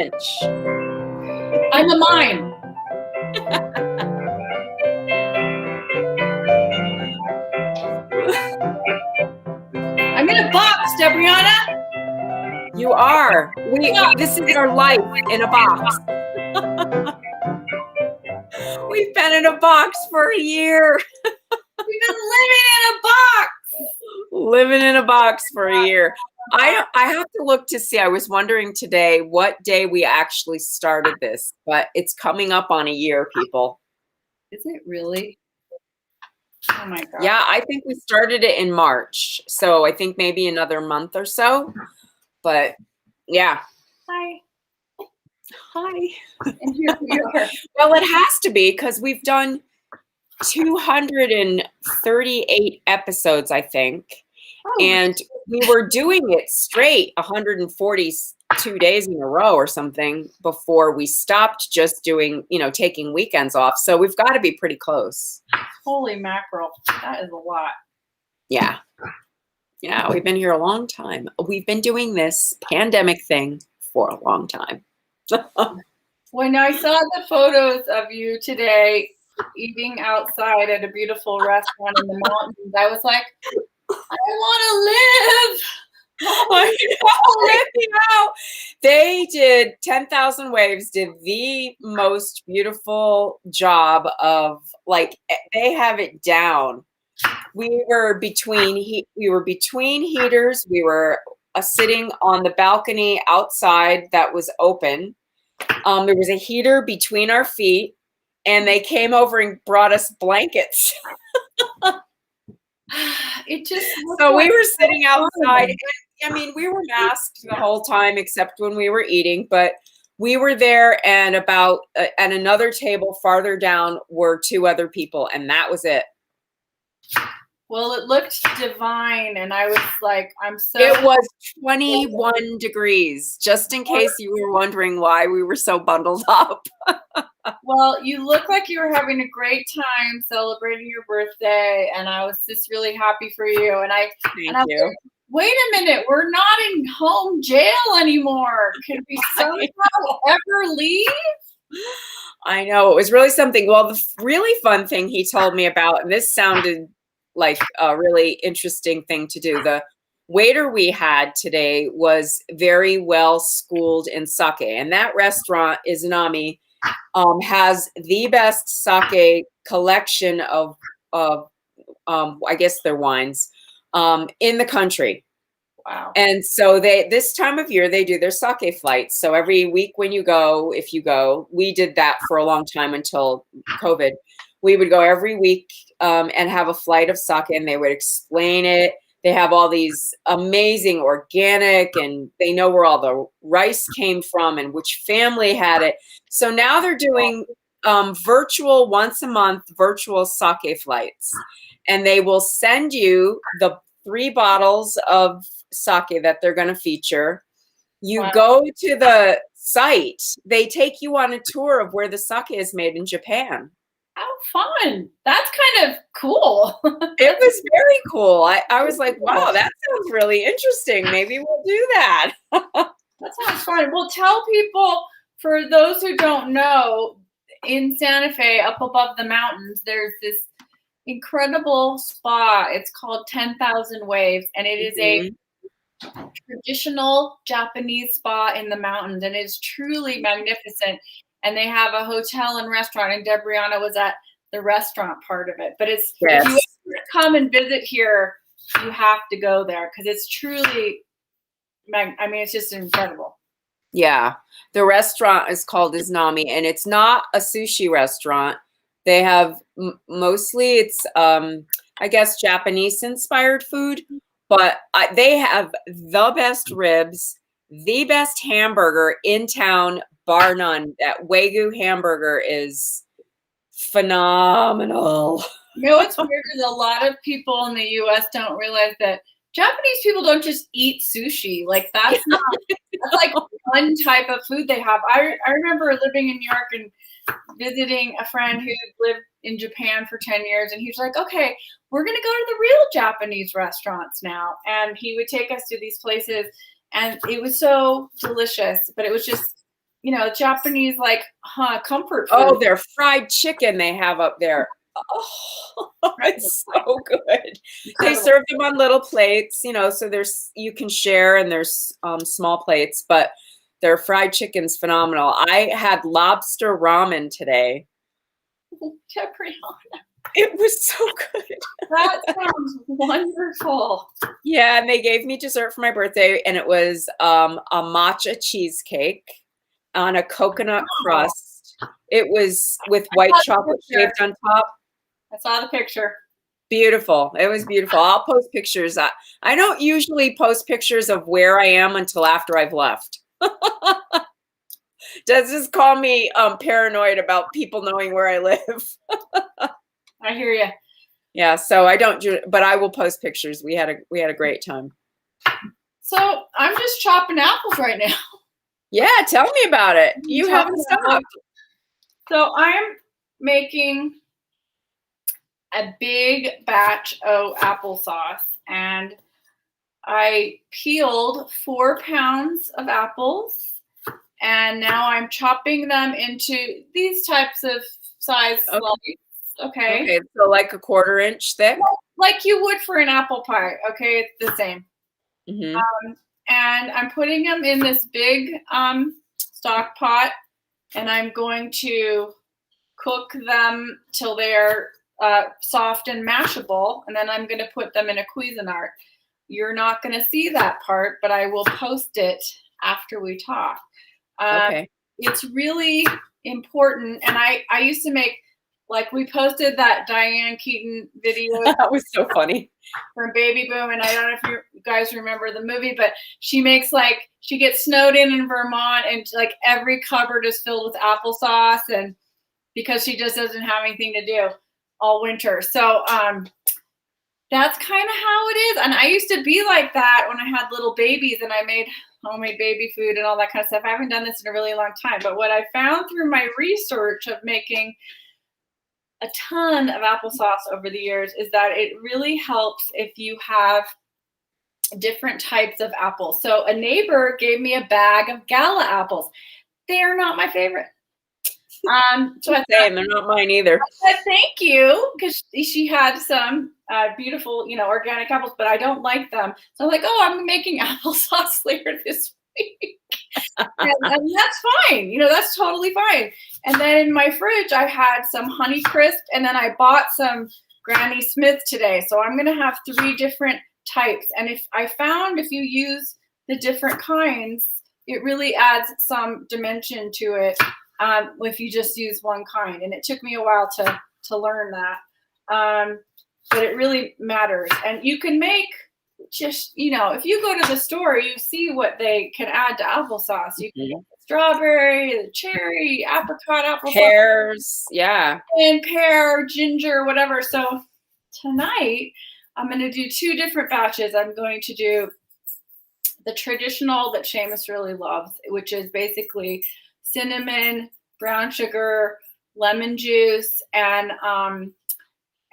I'm a mime. I'm in a box, Debriana. You are. This is our life in a box. We've been in a box for a year. We've been living in a box. Living in a box for a year. I have to look to see. I was wondering today what day we actually started this, but it's coming up on a year, people. Is it really? Oh my God. Yeah, I think we started it in March. So I think maybe another month or so. But yeah. Hi. Hi. And here we are. Well, it has to be because we've done 238 episodes, I think. Oh. And we were doing it straight 142 days in a row or something before we stopped just doing, taking weekends off. So we've got to be pretty close. Holy mackerel. That is a lot. Yeah. Yeah, we've been here a long time. We've been doing this pandemic thing for a long time. When I saw the photos of you today eating outside at a beautiful restaurant in the mountains, I was like, I want to live. They did 10,000 Waves, did the most beautiful job of, they have it down. We were between heaters. We were sitting on the balcony outside that was open. There was a heater between our feet, and they came over and brought us blankets. So we were sitting outside. I mean, we were masked the whole time except when we were eating, but we were there, and about at another table farther down were two other people, and that was it. Well, it looked divine, and I was like, It was 21 degrees, just in case you were wondering why we were so bundled up. Well, you look like you were having a great time celebrating your birthday, and I was just really happy for you. And I was like, wait a minute, we're not in home jail anymore. Can we somehow ever leave? I know, it was really something. Well, the really fun thing he told me about, and this sounded like a really interesting thing to do. The waiter we had today was very well schooled in sake, and that restaurant, Izanami, has the best sake collection of I guess their wines in the country. Wow. And so this time of year they do their sake flights. So every week when you go, if you go, we did that for a long time until COVID. We would go every week and have a flight of sake, and they would explain it. They have all these amazing organic, and they know where all the rice came from and which family had it. So now they're doing virtual, once a month, virtual sake flights. And they will send you the 3 bottles of sake that they're going to feature. You go to the site. They take you on a tour of where the sake is made in Japan. How fun. That's kind of cool. It was very cool. I was like, wow, that sounds really interesting. Maybe we'll do that. That sounds fun. Well, tell people, for those who don't know, in Santa Fe, up above the mountains, there's this incredible spa. It's called 10,000 Waves, and it is a traditional Japanese spa in the mountains, and it's truly magnificent. And they have a hotel and restaurant, and Debriana was at the restaurant part of it. But it's if you come and visit here, you have to go there because it's truly, it's just incredible. Yeah. The restaurant is called Izanami, and it's not a sushi restaurant. They have mostly it's, I guess, Japanese-inspired food, but they have the best ribs, the best hamburger in town, bar none. That Wagyu hamburger is phenomenal. What's weird is a lot of people in the U.S. don't realize that Japanese people don't just eat sushi. Like that's like one type of food they have. I remember living in New York and visiting a friend who lived in Japan for 10 years, and he was like, okay, we're going to go to the real Japanese restaurants now. And he would take us to these places, and it was so delicious, but it was just Japanese comfort food. Oh, their fried chicken they have up there. Oh, it's so good. They Incredible. serve them on little plates, so you can share, and there's small plates, but their fried chicken's phenomenal. I had lobster ramen today. Capriana. It was so good. That sounds wonderful. Yeah, and they gave me dessert for my birthday, and it was a matcha cheesecake on a coconut crust. It was with white chocolate shaved on top. I saw the picture. Beautiful. It was beautiful. I'll post pictures. I don't usually post pictures of where I am until after I've left. Does this call me paranoid about people knowing where I live? I hear you. Yeah, so I don't do, but I will post pictures. We had a great time. So I'm just chopping apples right now. Yeah, tell me about it. You haven't stopped. So I'm making a big batch of applesauce, and I peeled 4 pounds of apples, and now I'm chopping them into these types of size slices. Okay. So like a 1/4 inch thick? Like you would for an apple pie. Okay, it's the same. Mm-hmm. And I'm putting them in this big stock pot, and I'm going to cook them till they're soft and mashable, and then I'm going to put them in a Cuisinart. You're not going to see that part, but I will post it after we talk. Okay. It's really important, and I used to make, we posted that Diane Keaton video. That was so funny. From Baby Boom, and I don't know if you guys remember the movie, but she makes she gets snowed in Vermont, and every cupboard is filled with applesauce, and because she just doesn't have anything to do all winter. So that's kind of how it is. And I used to be like that when I had little babies and I made homemade baby food and all that kind of stuff. I haven't done this in a really long time, but what I found through my research of making a ton of applesauce over the years is that it really helps if you have different types of apples. So a neighbor gave me a bag of Gala apples. They are not my favorite. So I thought, they're not mine either. I said, thank you, because she had some beautiful, organic apples, but I don't like them. So I'm like, I'm making applesauce later this week. and that's fine. That's totally fine. And then in my fridge, I had some Honey Crisp, and then I bought some Granny Smith today. So I'm going to have 3 different types. And if you use the different kinds, it really adds some dimension to it if you just use one kind. And it took me a while to learn that. But it really matters. And you can make just, if you go to the store, you see what they can add to applesauce. You can get the strawberry, the cherry, apricot applesauce. Pears, yeah. And pear, ginger, whatever. So tonight, I'm going to do 2 different batches. I'm going to do the traditional that Seamus really loves, which is basically cinnamon, brown sugar, lemon juice, and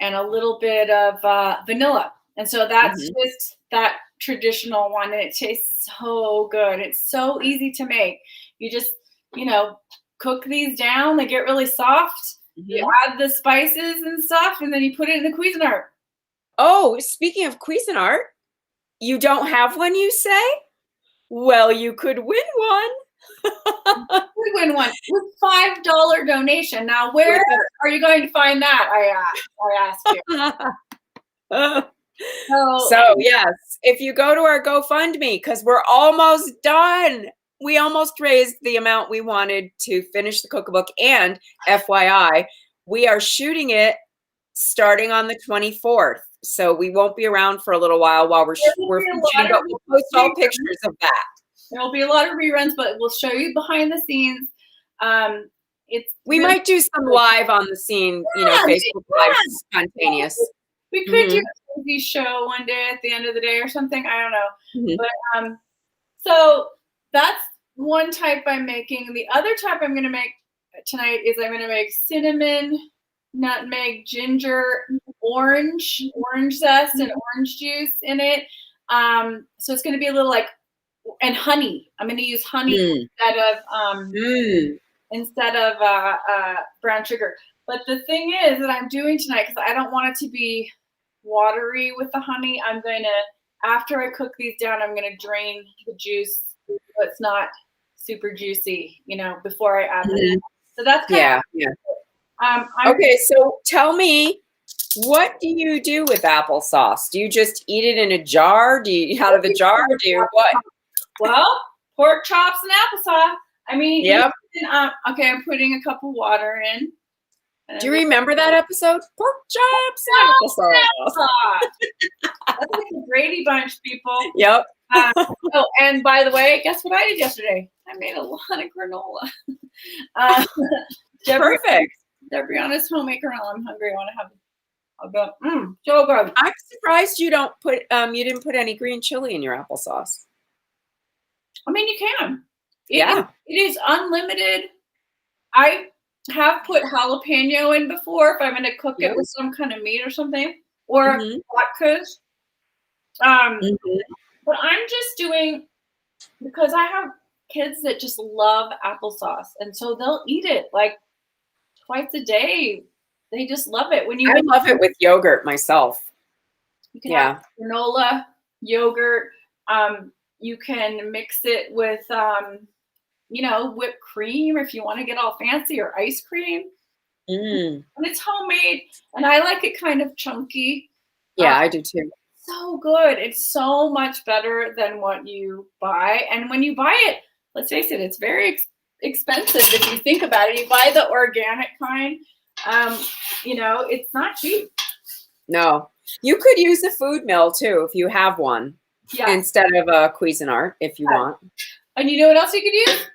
a little bit of vanilla. And so that's just that traditional one, and it tastes so good. It's so easy to make. You just, cook these down. They get really soft. You add the spices and stuff, and then you put it in the Cuisinart. Oh, speaking of Cuisinart, you don't have one, you say? Well, you could win one. We win one with $5 donation. Now, where are you going to find that? I asked you. So yes, if you go to our GoFundMe, because we're almost done. We almost raised the amount we wanted to finish the cookbook. And FYI, we are shooting it starting on the 24th. So we won't be around for a little while we're finishing, but we'll post all pictures of that. There will be a lot of reruns, but we'll show you behind the scenes. We might do some live on the scene, Facebook Live, spontaneous. We could do a TV show one day at the end of the day or something. I don't know. But so that's one type I'm making. The other type I'm going to make tonight is I'm going to make cinnamon, nutmeg, ginger, orange zest, and orange juice in it. So it's going to be a little and honey. I'm going to use honey Mm. instead of brown sugar. But the thing is that I'm doing tonight, because I don't want it to be watery with the honey, I'm going to, after I cook these down, I'm going to drain the juice so it's not super juicy, before I add them. So that's kind of, okay, so tell me, what do you do with applesauce? Do you just eat it in a jar? Do you out of the jar? Do you what? Well, pork chops and applesauce. I mean, yep. Okay, I'm putting a cup of water in. Do you remember that episode? Pork chops and applesauce. That's like the Brady Bunch, people. Yep. Oh, and by the way, guess what I did yesterday? I made a lot of granola. Perfect. Debriana's homemade granola. I'm hungry. I want to have so good. I'm surprised you didn't put any green chili in your applesauce. I mean, you can. It is unlimited. I have put jalapeno in before if I'm going to cook it with some kind of meat or something, or latkes. But I'm just doing, because I have kids that just love applesauce, and so they'll eat it like twice a day. They just love it. I love it with yogurt myself. You can have granola, yogurt. You can mix it with, whipped cream if you want to get all fancy, or ice cream. And it's homemade, and I like it kind of chunky. Yeah, I do too. So good. It's so much better than what you buy. And when you buy it, let's face it, it's very expensive if you think about it. You buy the organic kind. It's not cheap. No, you could use a food mill too if you have one, instead of a Cuisinart if you want. And you know what else you could use?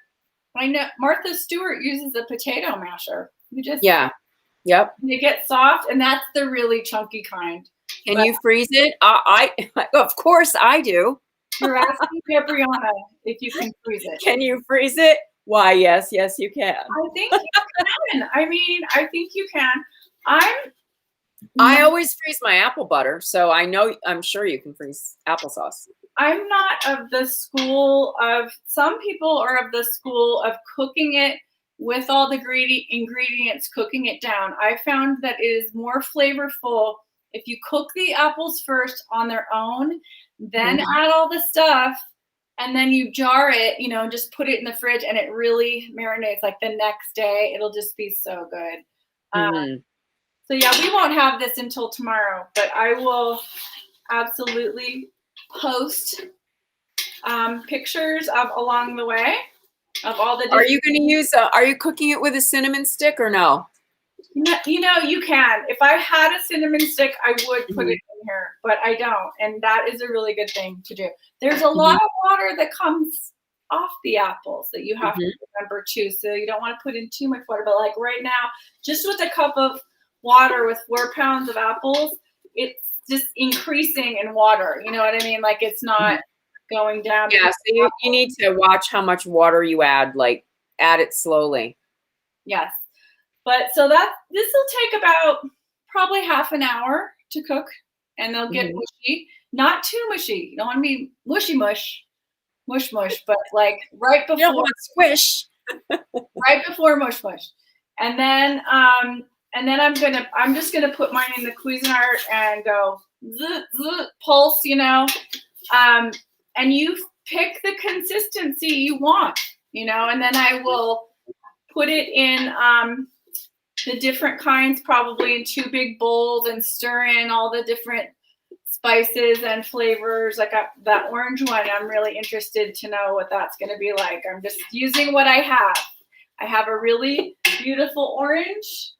I know Martha Stewart uses a potato masher. You just They get soft, and that's the really chunky kind. Can you freeze it? I of course I do. You're asking Debriana if you can freeze it. Can you freeze it? Why, yes, you can. I think you can. I think you can. I always freeze my apple butter, so I'm sure you can freeze applesauce. I'm not of the school of, some people are of the school of cooking it with all the ingredients, cooking it down. I found that it is more flavorful if you cook the apples first on their own, then add all the stuff, and then you jar it, just put it in the fridge, and it really marinates. Like the next day, it'll just be so good. So yeah, we won't have this until tomorrow, but I will absolutely post pictures of along the way of all the. Are you going to use? Are you cooking it with a cinnamon stick or no? You can. If I had a cinnamon stick, I would put it in here, but I don't, and that is a really good thing to do. There's a lot of water that comes off the apples that you have to remember too, so you don't want to put in too much water. But like right now, just with a cup of water with 4 pounds of apples, it's just increasing in water. You know what I mean? Like it's not going down. Yeah, so you need to watch how much water you add. Like add it slowly. Yes. But so this will take about probably half an hour to cook, and they'll get mushy. Not too mushy. You don't want to be mushy mush, but like right before. You don't want squish. Right before mush. And then I'm just gonna put mine in the Cuisinart and go pulse, and you pick the consistency you want, and then I will put it in the different kinds, probably in 2 big bowls, and stir in all the different spices and flavors. Like that orange one, I'm really interested to know what that's going to be like. I'm just using what I have. I have a really beautiful orange,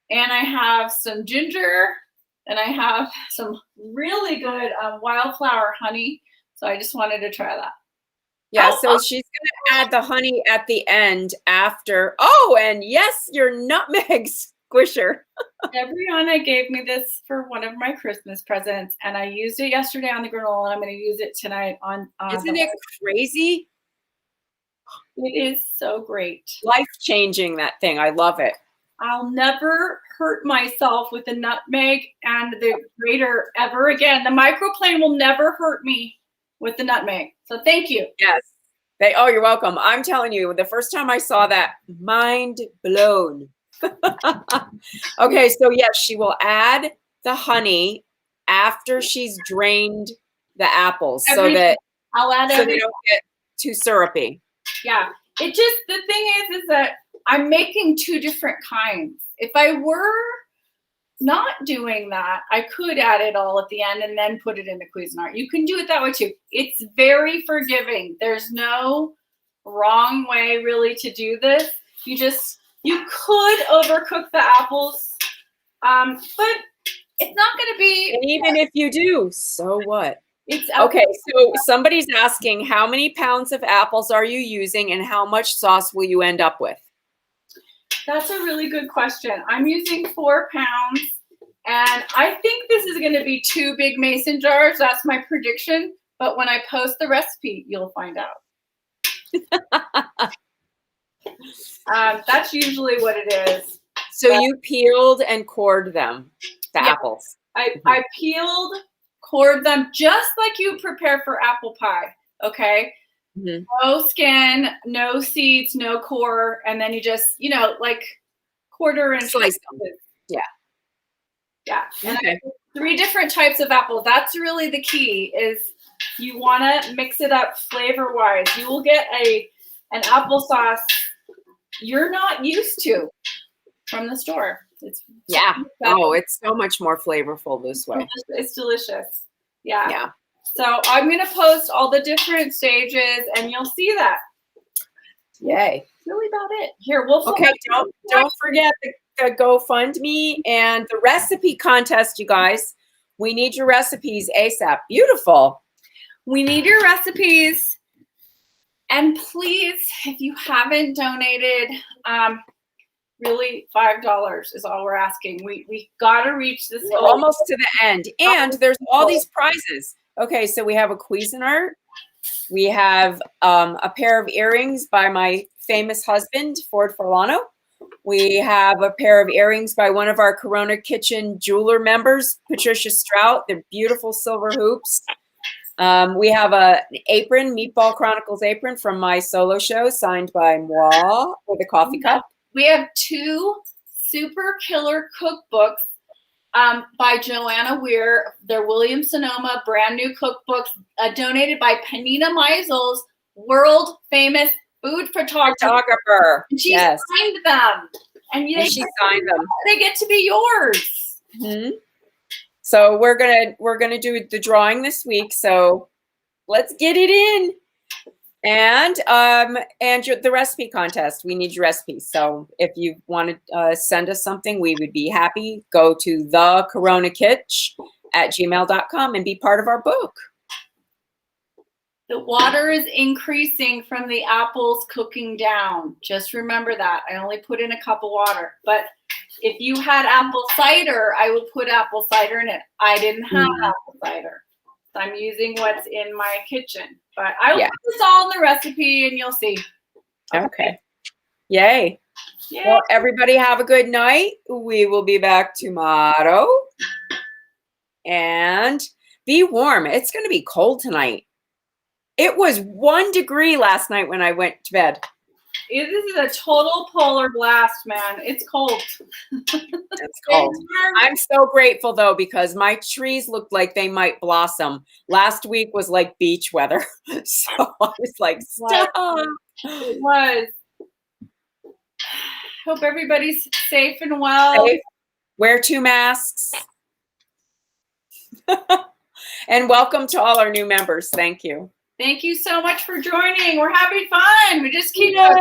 and I have some ginger, and I have some really good wildflower honey. So I just wanted to try that. Yeah, so she's going to add the honey at the end after. Oh, and yes, your nutmeg squisher. Debriana gave me this for one of my Christmas presents, and I used it yesterday on the granola, and I'm going to use it tonight on Isn't it crazy? It is so great. Life-changing, that thing. I love it. I'll never hurt myself with the nutmeg and the grater ever again. The microplane will never hurt me with the nutmeg. So thank you. Yes. Oh, you're welcome. I'm telling you, the first time I saw that, mind blown. Okay, so yes, she will add the honey after she's drained the apples Everything. I'll add so everything. they don't get too syrupy. Yeah. The thing is that I'm making two different kinds. If I were not doing that, I could add it all at the end and then put it in the Cuisinart. You can do it that way too. It's very forgiving. There's no wrong way really to do this. You could overcook the apples, but it's not going to be. And even if you do, so what? It's okay. So somebody's asking, how many pounds of apples are you using, and how much sauce will you end up with? That's a really good question. I'm using 4 pounds, and I think this is going to be 2 big mason jars. That's my prediction. But when I post the recipe, you'll find out. That's usually what it is. So you peeled and cored them, the apples. I peeled, cored them just like you prepare for apple pie. Okay. Mm-hmm. No skin, no seeds, no core, and then you just, like quarter and slice them. Yeah. Yeah. And okay. 3 different types of apples. That's really the key. Is you want to mix it up flavor wise. You will get an applesauce you're not used to from the store. It's it's so much more flavorful this way. It's delicious. Yeah. So I'm going to post all the different stages, and you'll see that. Yay. That's really about it. Here, we'll don't forget the GoFundMe and the recipe contest, you guys. We need your recipes ASAP. Beautiful. We need your recipes. And please, if you haven't donated, really $5 is all we're asking. We got to reach this goal. Almost to the end. And there's all these prizes. Okay, so we have a Cuisinart. We have a pair of earrings by my famous husband, Ford Forlano. We have a pair of earrings by one of our Corona Kitchen jeweler members, Patricia Strout. They're beautiful silver hoops. We have an apron, Meatball Chronicles apron from my solo show, signed by moi with a coffee cup. We have 2 super killer cookbooks by Joanna Weir. They're Williams-Sonoma brand new cookbooks donated by Panina Meisel's world famous food photographer. And she signed them. And she signed them. They get to be yours. Mm-hmm. So we're gonna do the drawing this week. So let's get it in. And the recipe contest. We need your recipes. So if you want to send us something, we would be happy. Go to thecoronakitch@gmail.com and be part of our book. The water is increasing from the apples cooking down. Just remember that. I only put in a cup of water. But if you had apple cider, I would put apple cider in it. I didn't have apple cider. So I'm using what's in my kitchen. But I will put this all in the recipe and you'll see. Okay. Yay. Well, everybody have a good night. We will be back tomorrow. And be warm. It's going to be cold tonight. It was 1 degree last night when I went to bed. This is a total polar blast, man. It's cold. It's cold. I'm so grateful, though, because my trees looked like they might blossom. Last week was like beach weather. So I was like, stop. It was. Hope everybody's safe and well. Safe. Wear 2 masks. And welcome to all our new members. Thank you. Thank you so much for joining. We're having fun. We just keep on.